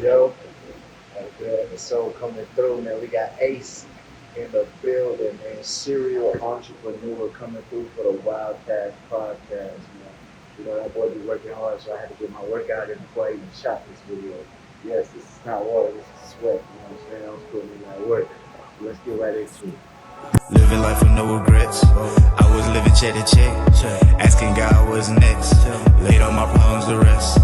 Yo. The soul coming through, man. We got Ace in the building, man. Serial entrepreneur coming through for the WildKast podcast, man. You know, that boy be working hard, so I had to get my workout in play and shot this video. Yes, this is not water, this is sweat. You know what I'm saying? I was putting in that work. Let's get right into it. Living life with no regrets. I was living check to check, asking God what's next. Laid all my problems to rest.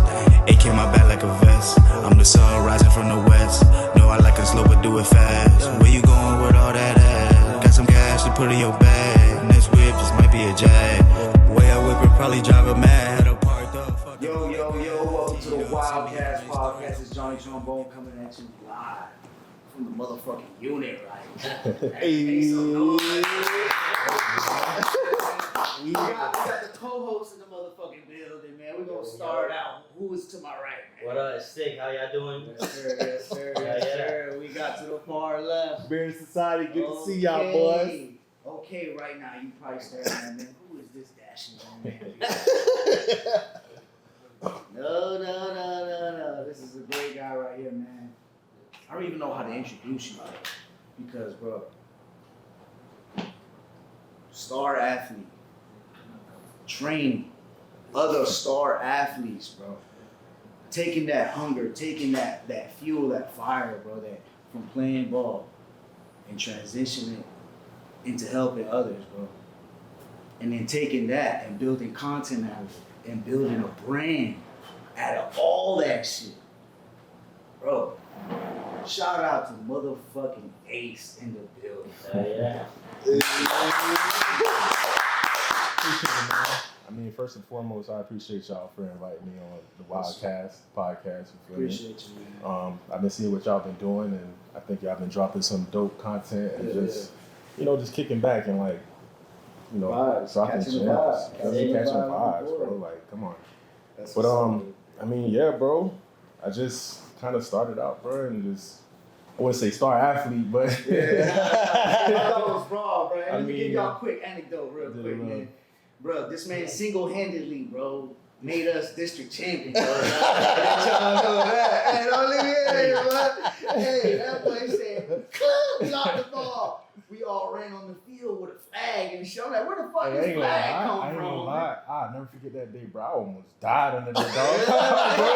AK my back like a vest. I'm the sun rising from the west. No, I like it slow, but do it fast. Where you going with all that ass? Got some gas to put in your bag. Next whip just might be a Jag. Way I whip it, probably drive a mad. Had a parked up. Yo, welcome to the WildKast podcast. It's Johnny Trumbone coming at you live from the motherfucking unit, right? Hey. We got the co-host in the motherfucking building, man. We're gonna start out. Who is to my right, man? What up, Stick? How y'all doing? Yes, sir. We got to the far left. Bear Society, good to see y'all, boys. Okay, right now you probably saying, man, who is this dashing young man? No. This is a great guy right here, man. I don't even know how to introduce you, because, bro, star athlete, training other star athletes, bro. Taking that hunger, taking that fuel, that fire, bro, that from playing ball and transitioning into helping others, bro. And then taking that and building content out of it and building a brand out of all that shit. Bro, shout out to motherfucking Ace in the building. Yeah. I mean, first and foremost, I appreciate y'all for inviting me on the WildKast podcast. You feel me? Appreciate you, man. I've been seeing what y'all been doing, and I think y'all been dropping some dope content and just kicking back and Vibes, dropping catching gems. the vibes. Catching vibes, bro. Like, come on. I mean, yeah, bro. I just kind of started out, bro, and just. I wouldn't say star athlete, but I thought it was raw, bro. Let me give y'all yeah. a quick anecdote real quick, man. Bro, this man single-handedly, bro, made us district champions, bro. Y'all know that. Hey, don't leave me in here, bro. Hey, that boy said, we got the ball. We all ran on the field with a flag and shit. I'm like, where the fuck this flag come from? I'll never forget that day, bro. I almost died under the dog, bro.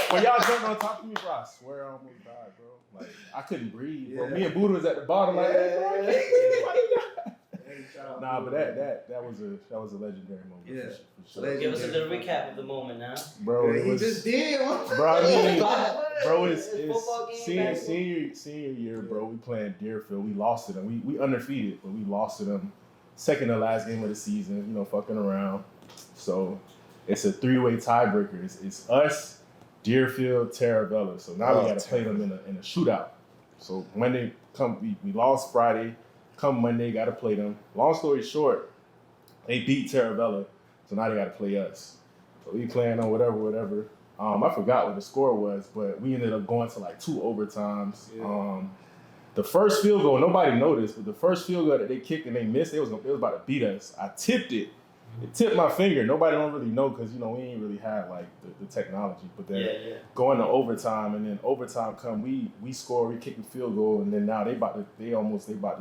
When y'all jumped on top of me, bro, I swear I almost died, bro. Like, I couldn't breathe, bro. Me and Buddha was at the bottom, like, hey, bro, I can't breathe. Why you die? Nah, but that was a legendary moment. Yeah. For sure. Give us a little recap of the moment now. Bro, he just did. Bro, I mean, bro, it's football game, senior year, bro. We playing Deerfield. We lost to them. We undefeated, but we lost to them. Second to last game of the season. Fucking around. So it's a 3-way tiebreaker. It's us, Deerfield, Taravella. So now we got to play them in a shootout. So Monday we lost Friday. Come Monday, got to play them. Long story short, they beat Taravella, so now they got to play us. So we playing on whatever. I forgot what the score was, but we ended up going to like 2 overtimes. Yeah. The first field goal, nobody noticed, but the first field goal that they kicked and they missed, it was about to beat us. I tipped it. It tipped my finger. Nobody don't really know because, we ain't really had like the technology. But then going to overtime, and then overtime come, we score, we kick the field goal, and then now they about to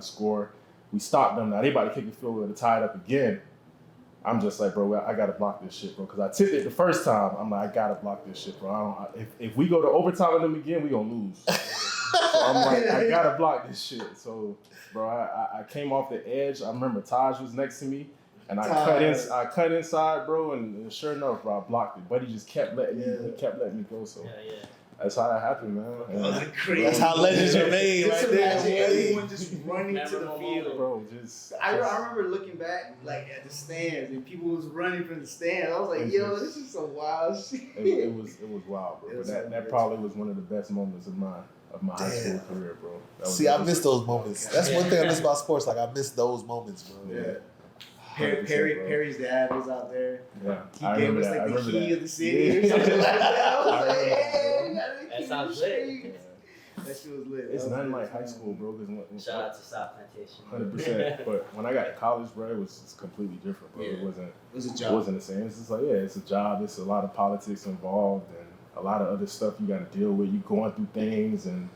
score. We stopped them. Now they about to kick the field goal to tie it up again. I'm just like, bro, I got to block this shit, bro. Because I tipped it the first time. I'm like, I got to block this shit, bro. If we go to overtime with them again, we going to lose. So I'm like, I got to block this shit. So, bro, I came off the edge. I remember Taj was next to me. And I cut inside, bro, and sure enough, bro, I blocked it. But he just kept letting me go. So that's how that happened, man. That's how legends are made, right there. Everyone just running to the field, bro. I remember looking back, like at the stands, and people was running from the stands. I was like, yo, this is some wild shit. It was wild, bro. But that probably was one of the best moments of my high school career, bro. I miss those moments. That's one thing I miss about sports. Like, I miss those moments, bro. Yeah. Perry's dad was out there. Yeah, he gave us like the key of the city or something like that. I was like, hey, that sounds lit. That shit was lit. It's nothing like high school, bro. Shout out to South Plantation. 100%. But when I got to college, bro, it was completely different, bro. Yeah. It wasn't a job. It wasn't the same. It's just like, it's a job. It's a lot of politics involved, and a lot of other stuff you got to deal with. You going through things, and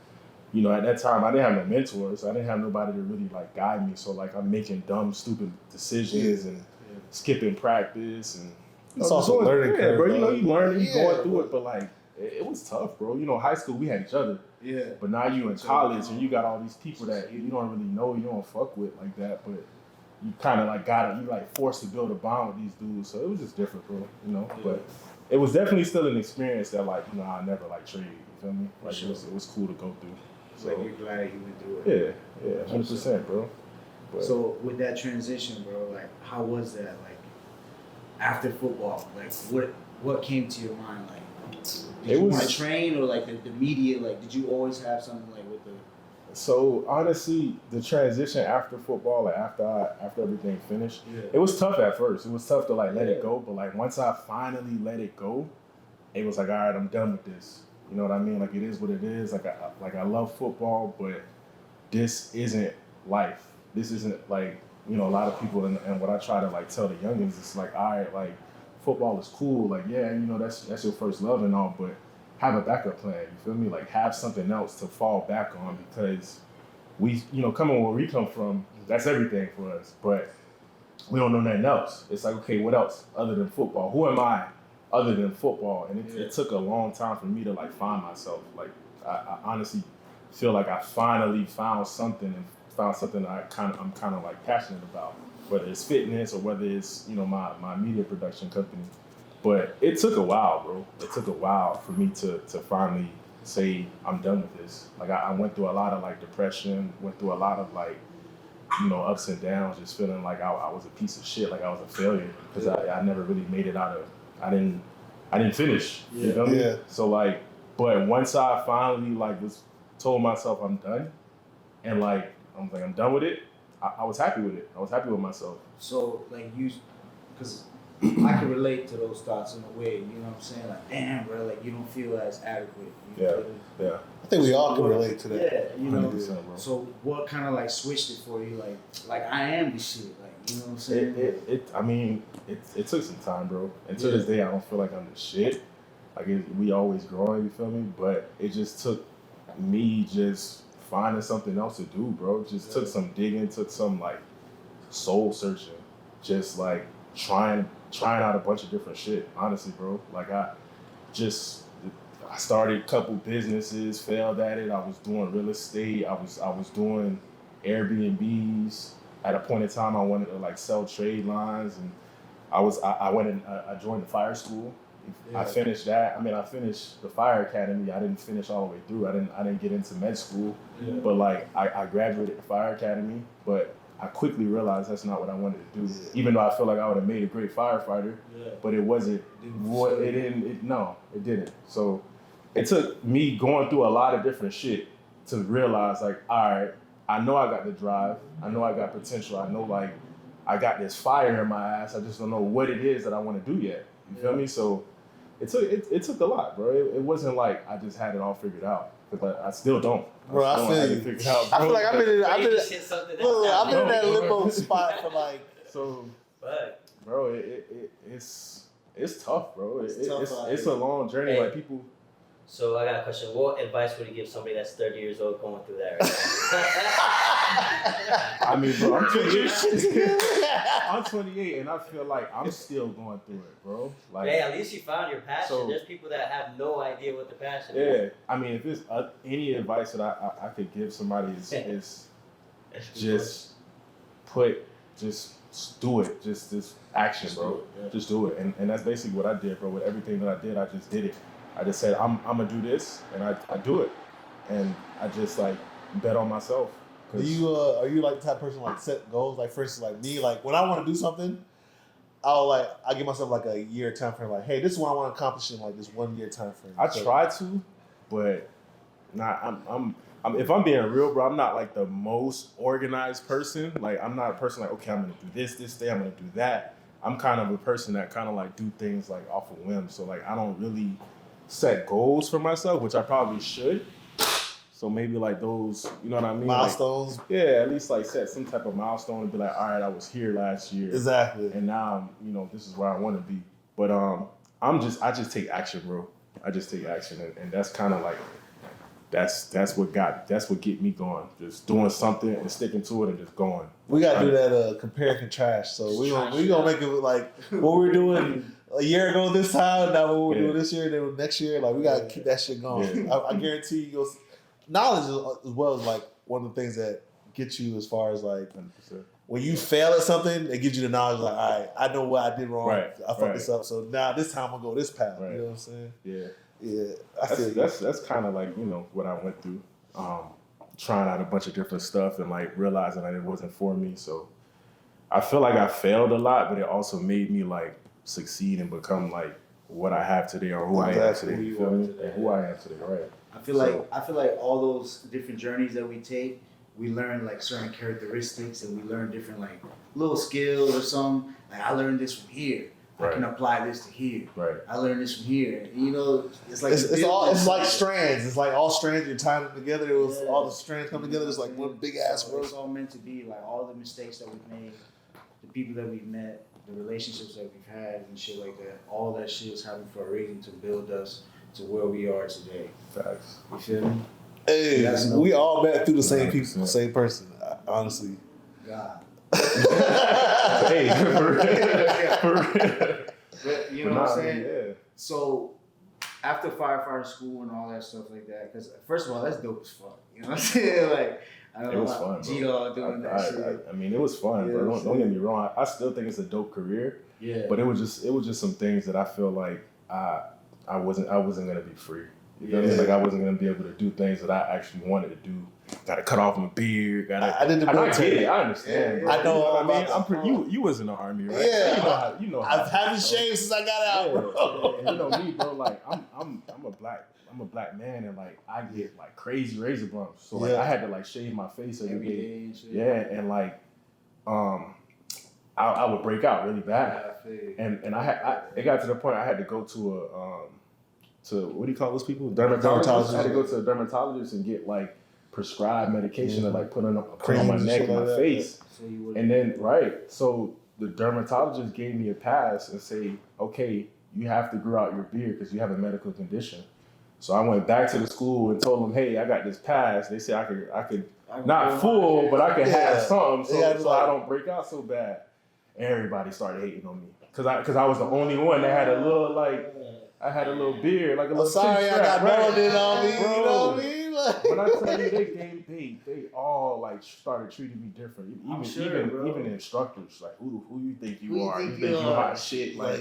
you know, at that time I didn't have no mentors. I didn't have nobody to really like guide me. So like I'm making dumb, stupid decisions and skipping practice, and it's also a learning curve, bro. You know, you learn, you going bro. through it, but like it was tough, bro. You know, high school we had each other. Yeah. But now you in college and you got all these people that you don't really know, you don't fuck with like that, but you kind of like you like forced to build a bond with these dudes. So it was just different, bro, you know. Yeah. But it was definitely still an experience that like, you know, I never like trade, you feel me? Like it was cool to go through. So like you're glad you went through it. Yeah, 100%, bro. But, so with that transition, bro, like how was that? Like after football, like what came to your mind? Like did you want to train, or like the media, like did you always have something like with the? So honestly, the transition after football, like after everything finished, it was tough at first. It was tough to like let it go, but like once I finally let it go, it was like, all right, I'm done with this. You know what I mean? Like it is what it is. Like I love football, but this isn't life. This isn't like, you know, a lot of people and what I try to like tell the youngins is like, all right, like football is cool. Like, yeah, you know, that's your first love and all, but have a backup plan. You feel me? Like have something else to fall back on, because we, you know, coming where we come from, that's everything for us. But we don't know nothing else. It's like, okay, what else other than football? Who am I other than football? And it took a long time for me to like find myself. Like I honestly feel like I finally found something that I'm kind of like passionate about, whether it's fitness or whether it's, you know, my media production company. But it took a while, bro. It took a while for me to finally say I'm done with this. Like I went through a lot of like depression, went through a lot of like, you know, ups and downs, just feeling like I was a piece of shit, like I was a failure, because I never really made it out of. I didn't finish. You feel me? Yeah. So like, but once I finally like told myself I'm done, and like I'm done with it, I was happy with it. I was happy with myself. So like because I can relate to those thoughts in a way, you know what I'm saying? Like, damn, bro, like you don't feel as adequate. Yeah. I think we all can relate to that. Yeah, you know. Bro. So what kind of like switched it for you? Like I am the shit. Like, you know what I'm saying? It took some time, bro. And to this day, I don't feel like I'm the shit. Like we always growing, you feel me? But it just took me just finding something else to do, bro. It just took some digging, took some like soul searching, just like trying out a bunch of different shit, honestly, bro. Like I started a couple businesses, failed at it. I was doing real estate. I was doing Airbnbs. At a point in time, I wanted to like sell trade lines, and I went and I joined the fire school. I finished that. I mean, I finished the fire academy. I didn't finish all the way through. I didn't get into med school, but like I graduated the fire academy, but I quickly realized that's not what I wanted to do. Even though I feel like I would have made a great firefighter, but it wasn't. It didn't. So it took me going through a lot of different shit to realize, like, all right, I know I got the drive. I know I got potential. I know, like, I got this fire in my ass. I just don't know what it is that I want to do yet. You feel me? So it took a lot, bro. It wasn't like I just had it all figured out. Because I still don't. Bro, I feel you. I feel like I've been in that limbo spot for like. So, bro, it's tough, bro. It's a long journey. Like people. So I got a question. What advice would you give somebody that's 30 years old going through that right now? I mean, bro, I'm 28. I'm 28, and I feel like I'm still going through it, bro. Like, hey, at least you found your passion. So, there's people that have no idea what the passion is. Yeah, I mean, if there's any advice that I could give somebody is just do it. Just this action, bro. Just do it. And that's basically what I did, bro. With everything that I did, I just did it. I just said, I'm gonna do this, and I do it. And I just like bet on myself. Are you like the type of person like set goals? Like for instance, like me, like when I want to do something, I give myself like a year time frame. Like, hey, this is what I want to accomplish in like this 1 year time frame. I try to, but I'm if I'm being real, bro, I'm not like the most organized person. Like I'm not a person like, okay, I'm gonna do this day, I'm gonna do that. I'm kind of a person that kind of like do things like off of whim. So like I don't really set goals for myself, which I probably should. So maybe like those, you know what I mean? Milestones. Like, yeah, at least like set some type of milestone and be like, all right, I was here last year. Exactly. And now, this is where I want to be. But I just take action, bro. I just take action, and that's kind of like that's what get me going. Just doing something and sticking to it and just going. We gotta do that compare and contrast. So we gonna make it like what we're doing a year ago this time. Now what we're doing this year, then next year. Like we gotta keep that shit going. Yeah. I guarantee you, knowledge as well is like one of the things that gets you as far as like 100%. when you fail at something, it gives you the knowledge. Like, all right, I know what I did wrong. Right, I fucked this up. So now this time I'm gonna go this path. Right. You know what I'm saying? Yeah. Yeah, That's kind of like, you know, what I went through, trying out a bunch of different stuff and like realizing that it wasn't for me. So I feel like I failed a lot, but it also made me like succeed and become like what I have today or who I am today. You feel me? And who I am today, right? I feel like all those different journeys that we take, we learn like certain characteristics and we learn different like little skills or something. Like I learned this from here. I can apply this to here. Right. I learned this from here. You know, it's like it's like strands. It's like all strands. You're tying them together. It was all the strands come together. It's like one big ass rope. It's all meant to be. Like all the mistakes that we've made, the people that we've met, the relationships that we've had, and shit like that. All that shit is happening for a reason to build us to where we are today. Facts. You feel me? Hey, we all met through the same people, same person. Honestly. God. Hey, for real. But you know what I'm saying? Yeah. So after firefighter school and all that stuff like that, because first of all, that's dope as fuck. You know what I'm saying? Like, I don't know about G-Dog doing that shit. I mean, it was fun, Yeah, bro. Don't get me wrong. I still think it's a dope career. Yeah. But it was just some things that I feel like I wasn't gonna be free. You know what I mean? Like I wasn't gonna be able to do things that I actually wanted to do. Gotta cut off my beard. I did the I military. get it. I understand. Yeah, Bro. I know all I mean, about you was in the army, right? Yeah. You know how I've haven't shaved since I got out, bro. And you know me, bro. Like I'm a black man, and like I get like crazy razor bumps. So like I had to like shave my face every day. and shit. Yeah, and like I would break out really bad. And it got to the point I had to go to what do you call those people? Dermatologist. I had to go to a dermatologist and get like prescribed medication to like put on my neck and my face. So you would. And then so the dermatologist gave me a pass and say, okay, you have to grow out your beard because you have a medical condition. So I went back to the school and told them, hey, I got this pass. They said I could not full, but I could have something so I don't break out so bad. Everybody started hating on me because I was the only one that had a little I had a little beard, like a little. Sorry, I got melanin on me. Bro. You know what I mean? Like, when I tell you, they all like started treating me different. Even the instructors, like who you think you are? You think you hot shit? Like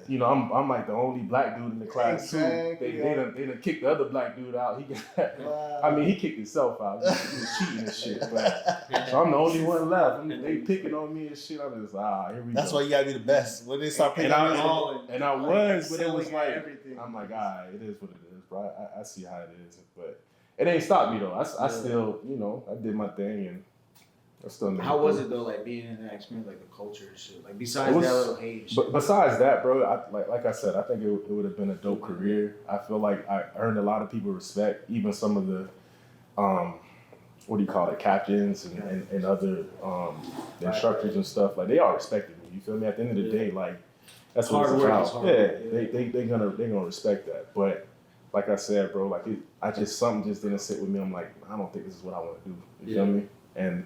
you know, I'm like the only black dude in the class too. They done kicked the other black dude out. He kicked himself out. He was cheating and shit. But, so I'm the only one left. They picking on me and shit. I'm just here we go. that's why you gotta be the best. When they start picking on you, and I was, but it was like I'm like, it is what it is, bro. I see how it is, but. It ain't stopped me though. I still, you know, I did my thing and I still made How was it though, like being in Annex Media, like the culture and shit? Like besides that little hate and shit. But besides that, bro, like I said, I think it would have been a dope career. I feel like I earned a lot of people respect, even some of the what do you call it, captains and other instructors and stuff. Like they all respected me. You feel me? At the end of the day, like that's what it's about. They're gonna respect that. But like I said, bro, like something just didn't sit with me. I'm like, I don't think this is what I want to do. You feel me? And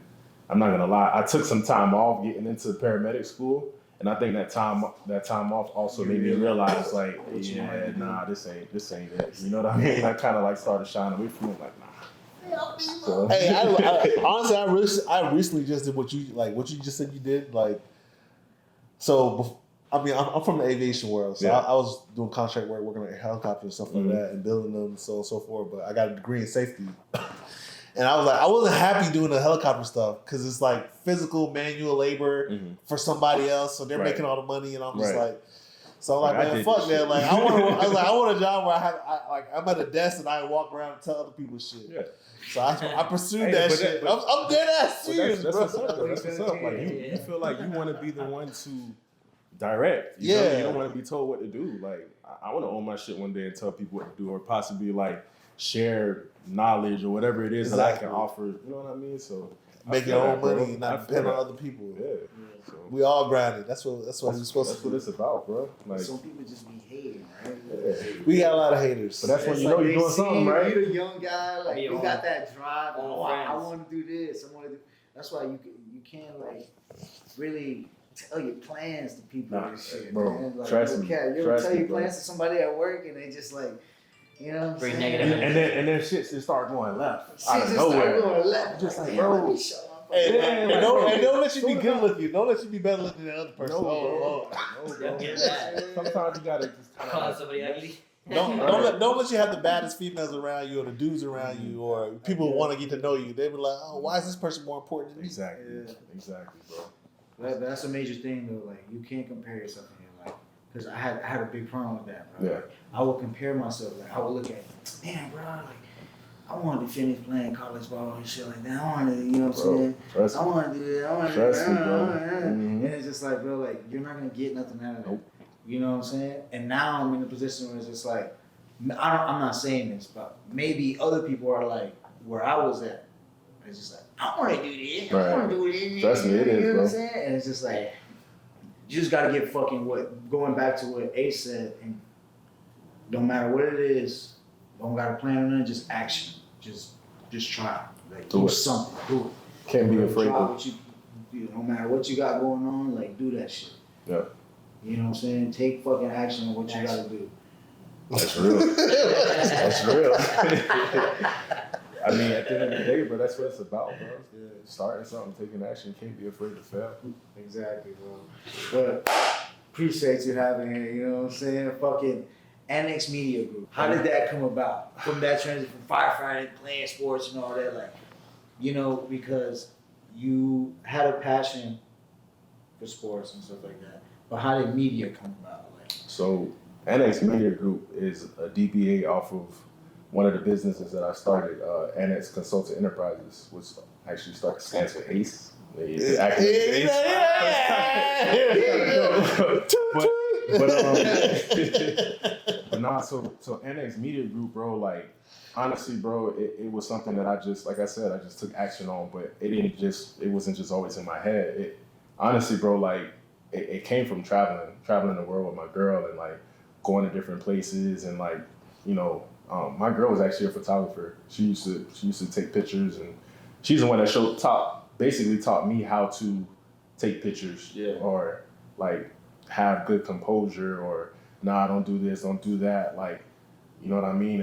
I'm not gonna lie, I took some time off getting into paramedic school, and I think that time off also made me realize, like, this ain't it. You know what I mean? I kind of like started shying away from it, like, nah. So. Hey, honestly, I recently just did what you just said you did, like. So, I mean, I'm from the aviation world, so I was doing contract work, working on helicopters and stuff like that, and building them, and so on and so forth. But I got a degree in safety, and I was like, I wasn't happy doing the helicopter stuff because it's like physical, manual labor for somebody else, so they're making all the money, and I'm just like, so I'm like, man, fuck that. Like, I want a job where I'm at a desk and I walk around and tell other people shit. Yeah. So I pursued that shit. I'm dead ass serious, that's bro. What's up. Like you feel like you want to be the one to direct. You don't want to be told what to do. Like I want to own my shit one day and tell people what to do, or possibly like share knowledge or whatever it is that I can offer. You know what I mean? So make your own money, not depend on other people. Yeah. So We all grinded. That's what we're supposed that's to what do. it's about, bro. Like, Some people just be hating, right? yeah. We got a lot of haters. But that's when It's you know like you're they doing see something, right? You the young guy, like Be you on- got that drive. on Oh, I friends. want to do this. I want to do. That's why you can't like really tell your plans to people Nah, and shit, bro, man. Like, trust you me, can't. You ever trust tell me, your bro. plans to somebody at work and they just like, you know, what I'm Bring saying? negative And then shit just start going left Shit out of just start nowhere. going left. Just like, damn, bro. let me shut my And, fucking Yeah, and like, don't, bro, and don't let you be soon good as looking. Don't let you be better looking than the other person. No, Oh, bro. Lord. No, Don't bro. get that. Sometimes you gotta just kind Call of somebody ugly. Don't let you have the baddest females around you or the dudes around you or people who want to get to know you. They be like, oh, why is this person more important than me? exactly, Yeah. exactly, bro. That's a major thing though. Like you can't compare yourself in your life because I had a big problem with that, bro. Yeah. Like, I would compare myself. Like I would look at, man, bro. Like I wanted to finish playing college ball and shit like that. I wanted to, you know what I'm Bro, saying? trust I me. want to do that. I want to Trust do me, that. bro. And Mhm. it's just like, bro, like you're not gonna get nothing out of that. Nope. You know what I'm saying? And now I'm in a position where it's just like, I'm not saying this, but maybe other people are like where I was at. It's just like I want to do this. I Right. want to do this. Trust me, it you is, know what bro. I'm saying? And it's just like you just gotta get fucking going back to what Ace said, and don't matter what it is, don't gotta plan on it, just action. Just try. Like Do do it. something. Do it. Can't be afraid Try to. what no matter what you got going on, like do that shit. Yeah. You know what I'm saying? Take fucking action on what you gotta do. That's real. That's real. I mean, at the end of the day, bro, that's what it's about, bro. Starting something, taking action, can't be afraid to fail. Exactly, bro. But appreciate you having here, you know what I'm saying? Fucking Annex Media Group. How did that come about? From that transition from firefighting, playing sports and all that, like, you know, because you had a passion for sports and stuff like that. But how did media come about? Like, So, Annex Media Group is a DBA off of one of the businesses that I started, Annex Consulting Enterprises, which actually stands for ACE. The acronym But nah, so Annex Media Group, bro, like, honestly, bro, it was something that I just, like I said, I just took action on, but it wasn't just always in my head. Honestly, bro, like, it came from traveling the world with my girl and, like, going to different places and, like, you know, my girl was actually a photographer. She used to take pictures, and she's the one that basically taught me how to take pictures, or like have good composure, or nah, don't do this, don't do that, like, you know what I mean?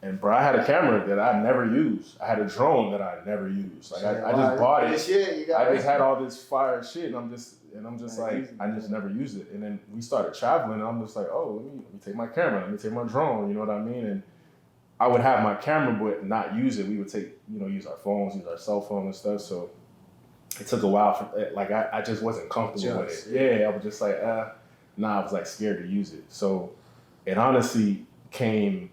And bro, I had a camera that I never used. I had a drone that I never used. Like I just bought it. I just had all this fire shit, and I'm just like, I just never used it. And then we started traveling, and I'm just like, oh, let me take my camera, let me take my drone, you know what I mean? And I would have my camera, but not use it. We would use our phones, use our cell phone and stuff. So it took a while for, like, I just wasn't comfortable with it. Yeah, I was just like, I was like scared to use it. So it honestly came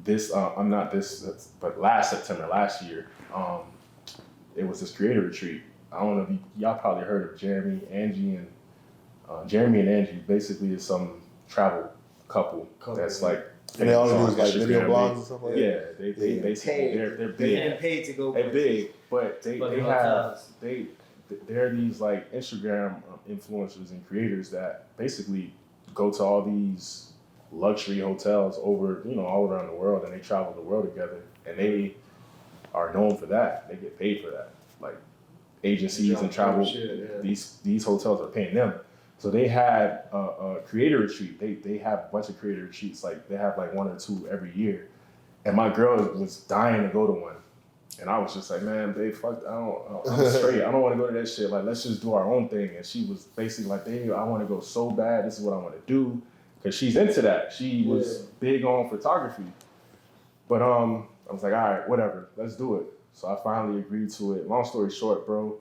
but last September, last year, it was this creator retreat. I don't know if y'all probably heard of Jeremy and Angie basically is some travel couple that's like, And they all do famous is on like video Instagram. blogs and stuff like that. Yeah, they basically they're They're big. getting paid to go. They're big, but they Fucking have hotels. they're these like Instagram influencers and creators that basically go to all these luxury hotels all around the world, and they travel the world together, and they are known for that. They get paid for that. Like agencies and travel, these hotels are paying them. So they had a creator retreat. They have a bunch of creator retreats. Like they have like 1 or 2 every year. And my girl was dying to go to one. And I was just like, man, babe, fuck, I'm straight. I don't want to go to that shit. Like, let's just do our own thing. And she was basically like, babe, I want to go so bad. This is what I want to do. Because she's into that. She was big on photography. But I was like, all right, whatever. Let's do it. So I finally agreed to it. Long story short, bro,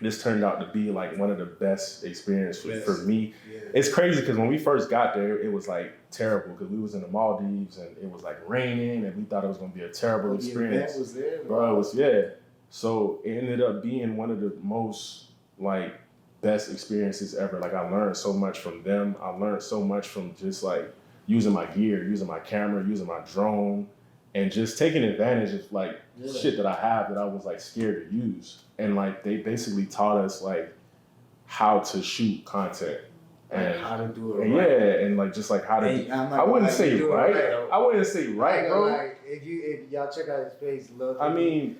this turned out to be like one of the best experiences for me. Yeah. It's crazy because when we first got there, it was like terrible because we was in the Maldives and it was like raining and we thought it was going to be a terrible experience. The event was there, bro. It was, So it ended up being one of the most like best experiences ever. Like I learned so much from them. I learned so much from just like using my gear, using my camera, using my drone, and just taking advantage of like shit that I have that I was like scared to use. And like they basically taught us like how to shoot content. And how to do it and right. yeah, and like just like how to. I wouldn't say right. I wouldn't say right, bro. Like, if y'all check out his face, look. I mean,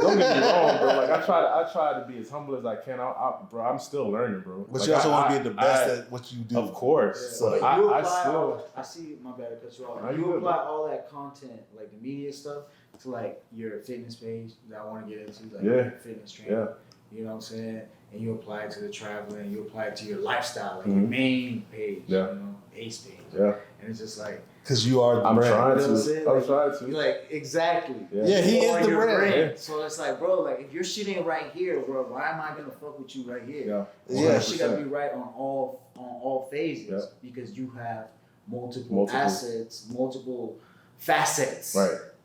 don't get me wrong, bro. Like I try to be as humble as I can. Bro, I'm still learning, bro. But like, you also want to be the best at what you do. Of course. Yeah. So I see. My bad, I cut you off. No, You you apply all that content, like the media stuff, to like your fitness page that I want to get into, like your fitness training. Yeah. You know what I'm saying? And you apply it to the traveling, you apply it to your lifestyle, like your main page, you know, Ace page. Yeah. And it's just like, because you are the I'm brand. trying you know what I'm to. saying? I'm Like, trying to. you're like, exactly. Yeah, he You is are the your brand. Yeah. So it's like, bro, like if you're shitting right here, bro, why am I gonna fuck with you right here? Yeah. Your shit gotta be right on all phases because you have multiple assets, multiple facets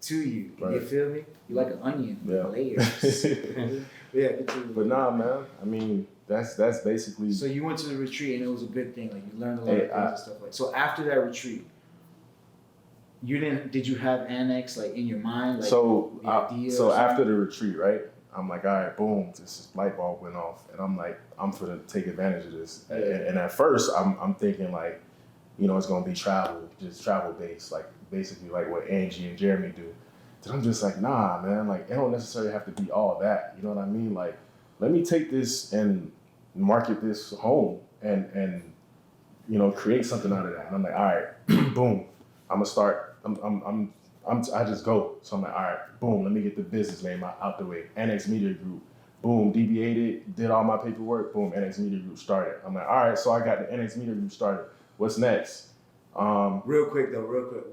to you. You feel me? You're like an onion, layers. Yeah, but nah, man. I mean, that's basically. So you went to the retreat and it was a good thing. Like you learned a lot of things and stuff like. So after that retreat, did you have Annex like in your mind? Like, so after the retreat, right? I'm like, all right, boom, this light bulb went off, and I'm like, I'm gonna take advantage of this. Yeah. And at first, I'm thinking like, you know, it's gonna be just travel based, like basically like what Angie and Jeremy do. Then I'm just like, nah, man, like it don't necessarily have to be all that. You know what I mean? Like, let me take this and market this home and you know, create something out of that. And I'm like, all right, boom, I'm gonna start. I just go. So I'm like, all right, boom, let me get the business name out the way. Annex Media Group. Boom, DBA'd it, did all my paperwork. Boom, Annex Media Group started. I'm like, all right, so I got the Annex Media Group started. What's next? Real quick.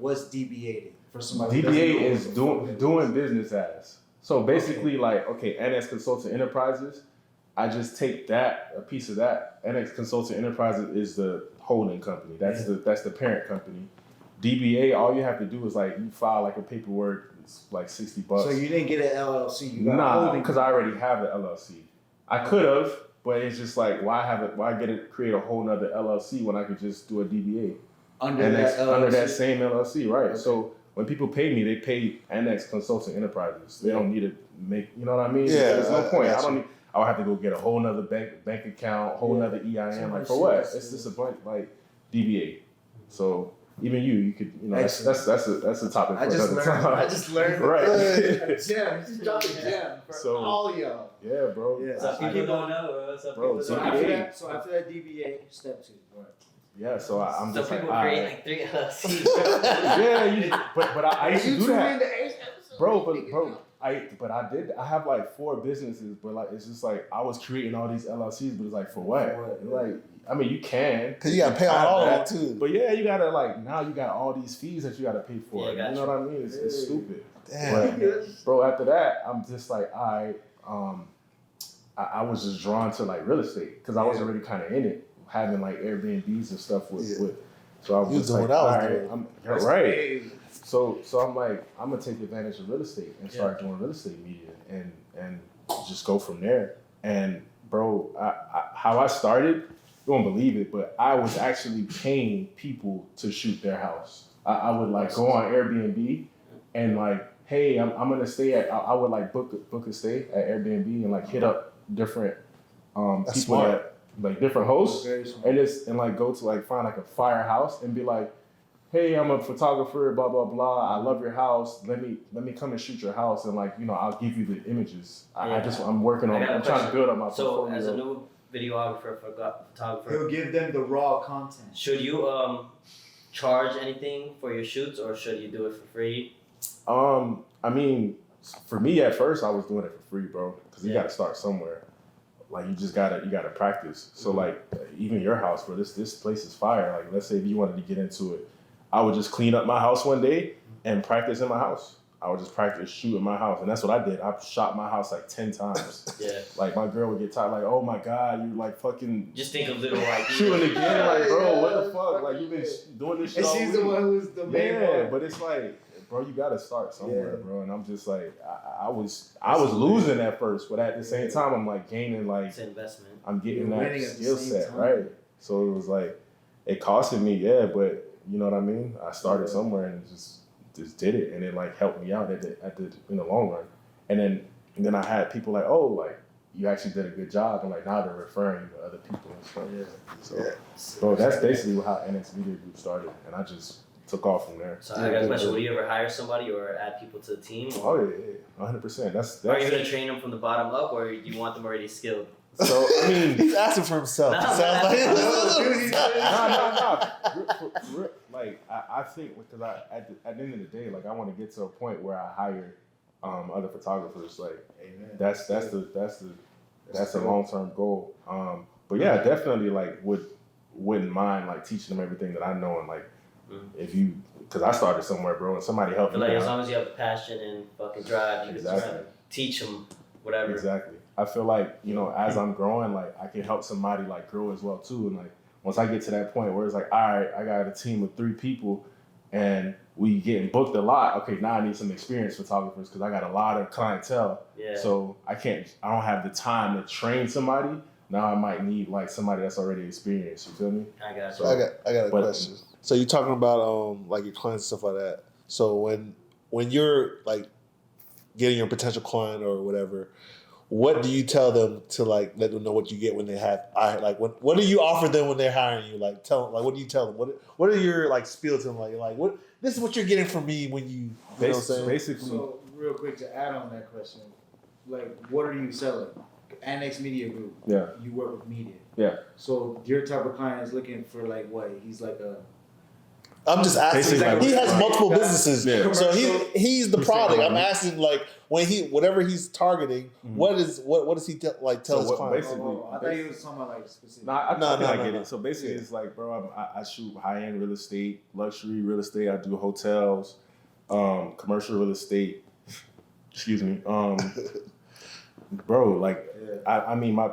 What's DBA'd? For somebody DBA is doing business as. So basically, like, okay, Annex Consulting Enterprises, I just take a piece of that. Annex Consulting Enterprises is the holding company. That's the parent company. DBA, all you have to do is like you file like a paperwork. It's like $60. So you didn't get an LLC. You got because I already have the LLC. I could have, but it's just like why create a whole nother LLC when I could just do a DBA under that same LLC, right? Okay. So when people pay me, they pay Annex Consulting Enterprises. They don't need to make, you know what I mean? Yeah, there's no point. I would have to go get a whole nother bank account, whole nother EIN. Like for what? It's just a bunch like DBA. So. Even you could, you know, that's a topic. I just learned. Right. Gem. You just dropped a gem for all y'all. Yeah, bro. Yeah. Some people don't know, bro. So after that DBA, step 2. Right. Yeah, so I'm just like, people create like 3 LLCs. Yeah, but I used to do that, bro. I have like 4 businesses, but like it's just like I was creating all these LLCs, but it's like for what? Like. I mean, you can. Because you got to pay on all of that, too. But yeah, you got to, like, now you got all these fees that you got to pay for. You know what I mean? It's stupid. Damn. But, bro, after that, I'm just like, I was just drawn to, like, real estate. Because I was already kind of in it, having, like, Airbnbs and stuff with. So I was just like, all right. Right. So I'm like, I'm going to take advantage of real estate and start doing real estate media and just go from there. And, bro, how I started... You won't believe it, but I was actually paying people to shoot their house. I would like go on Airbnb and like, hey, I'm gonna stay at. I would like book a stay at Airbnb and like hit up different people that like different hosts and like go to like find like a firehouse and be like, hey, I'm a photographer, blah blah blah. I love your house. Let me come and shoot your house and like I'll give you the images. I'm working on. I'm trying to build up my portfolio. So as a new videographer, photographer, he'll give them the raw content. Should you charge anything for your shoots, or should you do it for free? I mean, for me at first, I was doing it for free, bro, because you got to start somewhere. Like you gotta practice. So like even your house, bro, this place is fire. Like let's say if you wanted to get into it, I would just clean up my house one day and practice in my house. I would just practice shoot in my house. And that's what I did. I shot my house like 10 times. Yeah. Like my girl would get tired, like, oh my God, you like fucking just think of little like shooting again. Like, bro, what the fuck? Like you've been doing this shit. And she's the one who's the main one. Yeah, but it's like, bro, you gotta start somewhere, bro. And I'm just like, I was losing at first, but at the same time I'm like gaining like it's investment. I'm getting that skill set, right? So it was like it costed me, but you know what I mean? I started somewhere and just just did it, and it like helped me out at the in the long run. And then I had people like, oh, like you actually did a good job, and like now they're referring you to other people and stuff. Yeah. So, bro, that's basically how Annex Media Group started, and I just took off from there. So I got a question: would you ever hire somebody or add people to the team? Oh yeah, 100%. That's. Are you gonna train them from the bottom up, or you want them already skilled? So I mean, he's asking for himself. No. Like I think because at the end of the day, like I want to get to a point where I hire other photographers. Like that's a long-term goal. But yeah, definitely like wouldn't mind like teaching them everything that I know, and like if you, because I started somewhere, bro, and somebody helped me. Like as long as you have the passion and fucking drive, you can just teach them whatever. Exactly. I feel like, you know, as I'm growing, like I can help somebody like grow as well too. And like once I get to that point where it's like, all right, I got a team of 3 people and we getting booked a lot. Okay, now I need some experienced photographers because I got a lot of clientele. Yeah. So I don't have the time to train somebody. Now I might need like somebody that's already experienced. You feel me? I got you. So I got a question. So you're talking about like your clients and stuff like that. So when you're like getting your potential client or whatever, what do you tell them to like let them know what you get when they have like what do you offer them when they're hiring you? Like what do you tell them? What are your like spiel to them like what this is what you're getting from me when you know what I'm saying? Basically. So real quick to add on that question, like what are you selling? Annex Media Group. Yeah. You work with media. Yeah. So your type of client is looking for like what? He's like a. I'm just asking. Basically, he has multiple businesses, Yeah. so he's the product. I'm asking like when whatever he's targeting, what does he tell his clients? Basically, I thought he was talking about like specific. I get it. So basically, it's like, bro, I shoot high-end real estate, luxury real estate. I do hotels, commercial real estate. Excuse me, bro. Like, I mean, my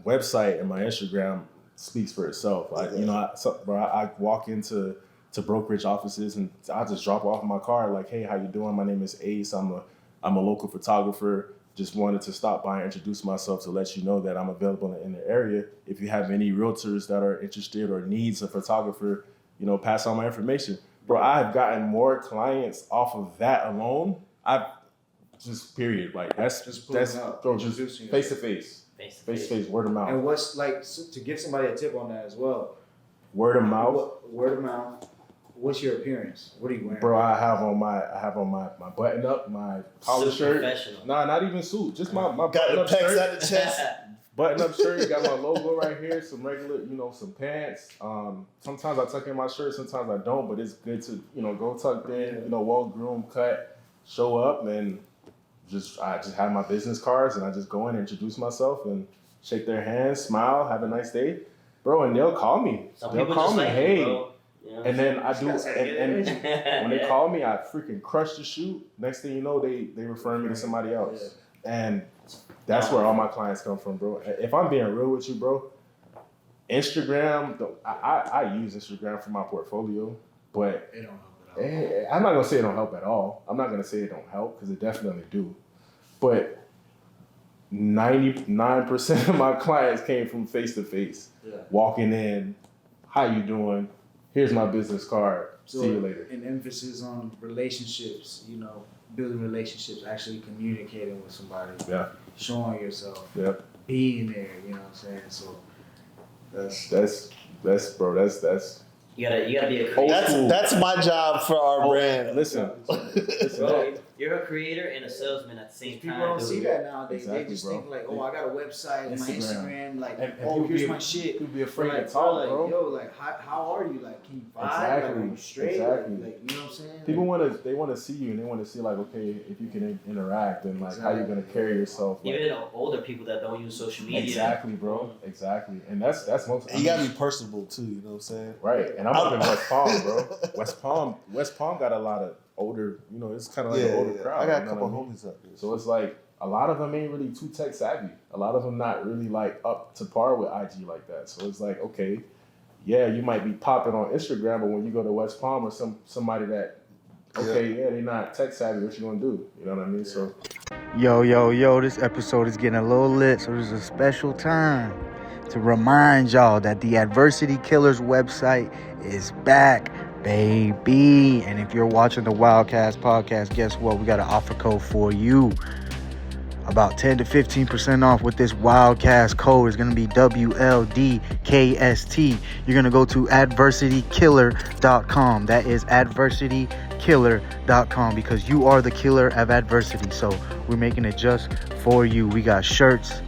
website and my Instagram speaks for itself. I walk into brokerage offices and I just drop off my card like, hey, how you doing? My name is Ace. I'm a local photographer. Just wanted to stop by and introduce myself to let you know that I'm available in the area. If you have any realtors that are interested or needs a photographer, you know, pass on my information. Bro, I have gotten more clients off of that alone. Period. Like that's just face to face, word of mouth. And what's like to give somebody a tip on that as well? Word of mouth. Word of mouth. What's your appearance? What are you wearing? Bro, I have on my button up, my collar shirt. Nah, not even suit. Just my button up shirt. Out the chest. Button up shirt. Got my logo right here. Some regular, some pants. Sometimes I tuck in my shirt. Sometimes I don't. But it's good to go tucked in. Well groomed, cut, show up, and I just have my business cards and I just go in and introduce myself and shake their hands, smile, have a nice day, bro. And they'll call me. They'll call me, hey. And then I do, and when they call me, I freaking crush the shoot. Next thing you know, they refer me to somebody else. And that's where all my clients come from, bro. If I'm being real with you, bro, Instagram, I use Instagram for my portfolio, but it don't help at all. I'm not gonna say it don't help at all. I'm not gonna say it don't help because it definitely do. But 99% of my clients came from face to face, walking in. How you doing? Here's my business card. So see you later. An emphasis on relationships. Building relationships, actually communicating with somebody. Yeah. Showing yourself. Yep. Being there. You know what I'm saying? So that's bro. That's. You gotta be a creator. That's my job for our brand. Listen, bro, you're a creator and a salesman at the same time. People don't see that nowadays. Exactly, they just bro. think like, I got a website, my Instagram, like, and here's my shit. People be afraid like, to talk, bro. Yo, like, how are you? Like, can you vibe? Exactly. Like, are you straight? Exactly. Like, you know what I'm saying? People want to see you, and they want to see like, okay, if you can interact and like how you're gonna carry yourself. Like, even older people that don't use social media. Exactly, bro. Exactly, and that's most. You gotta be personable too. You know what I'm saying? Right, and I'm up in West Palm, bro. West Palm got a lot of older. It's kind of like an older crowd. I got a couple homies up there. So it's like a lot of them ain't really too tech savvy. A lot of them not really like up to par with IG like that. So it's like, okay, yeah, you might be popping on Instagram, but when you go to West Palm or somebody that, they're not tech savvy, what you gonna do? You know what I mean? So, Yo, this episode is getting a little lit, so this is a special time to remind y'all that the Adversity Killers website is back. baby. And if you're watching the WildKast podcast, guess what? We got an offer code for you. About 10 to 15% off with this WildKast code. Is going to be WLDKST. You're going to go to adversitykiller.com. That is adversitykiller.com, because you are the killer of adversity. So we're making it just for you. We got shirts,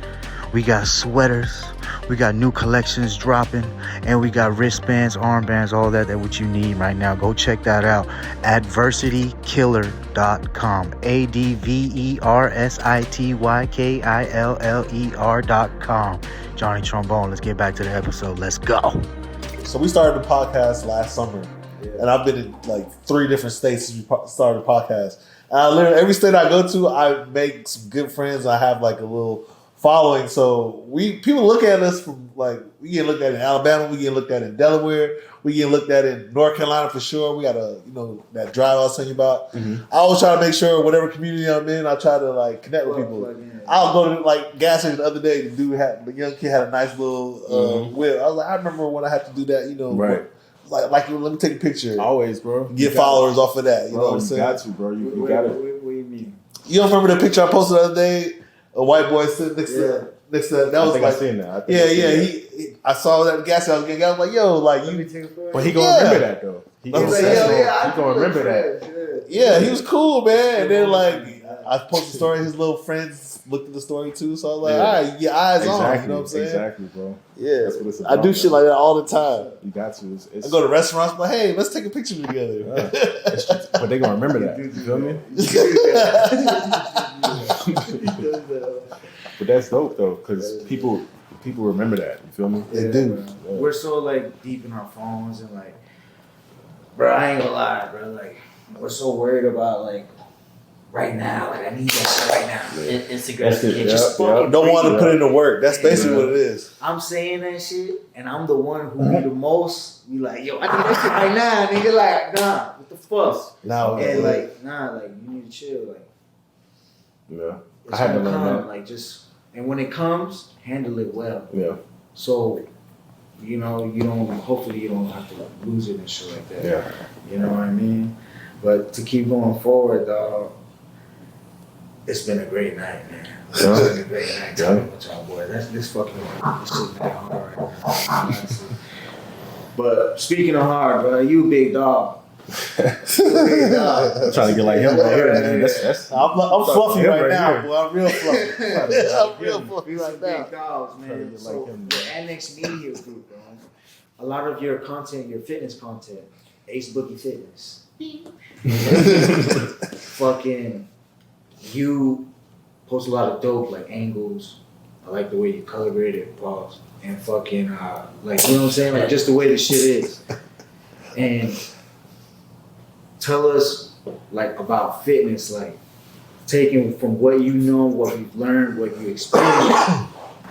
we got sweaters, we got new collections dropping, and we got wristbands, armbands, all that what you need right now. Go check that out. adversitykiller.com. adversitykiller.com. Johnny Trumbone. Let's get back to the episode. Let's go. So we started the podcast last summer, and I've been in like 3 different states since we started the podcast. Literally every state I go to, I make some good friends. I have like a little following, so people look at us from like, we get looked at in Alabama, we get looked at in Delaware, we get looked at in North Carolina for sure. We got that drive I was telling you about. I always try to make sure whatever community I'm in, I try to like connect with people. I'll go to like gas station the other day. The young kid had a nice little whip. I was like, I remember when I had to do that. Right. Like let me take a picture. Always, bro. Get followers off of that. You know what I'm saying? You got to, bro. You got it. What do you mean? You don't remember the picture I posted the other day? A white boy sitting next to that. I Was think like, I seen that. I saw that gas station. I was getting. I was like, yo, like you. But he gonna remember that though. He gonna remember that. Yeah, he was cool, man. And then like I posted a story. His little friends looked at the story too. So I was like, all right, your eyes on. You know what I'm saying? Exactly, bro. Yeah, that's what it's about. I do shit like that all the time. You got to. It's, I go to restaurants, but hey, let's take a picture together. But they gonna remember that. You feel me? But that's dope though, because people remember that. You feel me? They do. Yeah. We're so like deep in our phones and like, bro, I ain't gonna lie, bro. Like, we're so worried about like right now. Like, I need that shit right now. Instagram. Don't want to put in the work. That's basically what it is. I'm saying that shit, and I'm the one who need the most. Be like, yo, I need that shit right now. Nigga, like, nah, what the fuck? Now, and like, nah, like you need to chill. Like, yeah, it's I had to learn come, that. like just. And when it comes, handle it well. Yeah. So, hopefully you don't have to like, lose it and shit like that. Yeah. You know what I mean? But to keep going forward, dog, it's been a great night, man. It's been a great night talking with y'all, boy. This shit that hard. Honestly. But speaking of hard, bro, you a big dog. I'm trying to get like him right here, man. That's I'm fluffy right now, here. boy. I'm real fluffy. I'm real fluffy Right right now. big dogs, man. So the Annex Media Group, bro. A lot of your content, your fitness content, Ace Boogie Fitness. Fucking, you post a lot of dope like angles. I like the way you color grade it, pause, and fucking like, you know what I'm saying, like just the way the shit is. And tell us like about fitness, like taking from what you know, what you've learned, what you experienced,